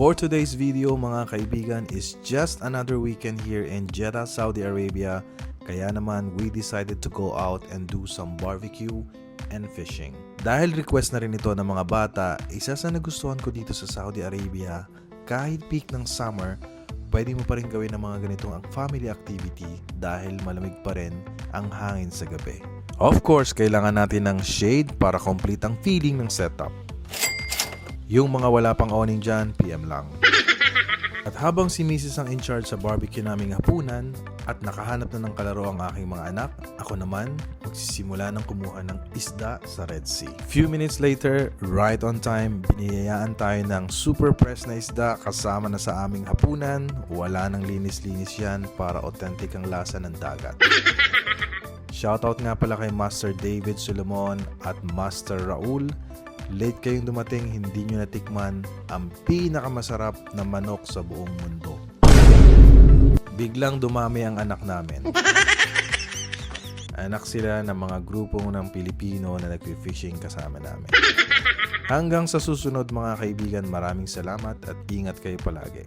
For today's video mga kaibigan is just another weekend here in Jeddah, Saudi Arabia. Kaya naman we decided to go out and do some barbecue and fishing. Dahil request na rin ito ng mga bata, isa sa nagustuhan ko dito sa Saudi Arabia, kahit peak ng summer, pwede mo pa rin gawin ng mga ganitong family activity dahil malamig pa rin ang hangin sa gabi. Of course, kailangan natin ng shade para complete ang feeling ng setup. Yung mga wala pang awning dyan, PM lang. At habang si Mrs. ang in charge sa barbecue naming hapunan at nakahanap na ng kalaro ang aking mga anak, ako naman magsisimula ng kumuha ng isda sa Red Sea. Few minutes later, right on time, biniyayaan tayo ng super fresh na isda kasama na sa aming hapunan. Wala nang linis-linis yan para authentic ang lasa ng dagat. Shoutout nga pala kay Master David Solomon at Master Raul. Late kayong dumating, hindi nyo natikman ang pinakamasarap na manok sa buong mundo. Biglang dumami ang anak namin. Anak sila ng mga grupo ng Pilipino na nag-fishing kasama namin. Hanggang sa susunod mga kaibigan, maraming salamat at ingat kayo palagi.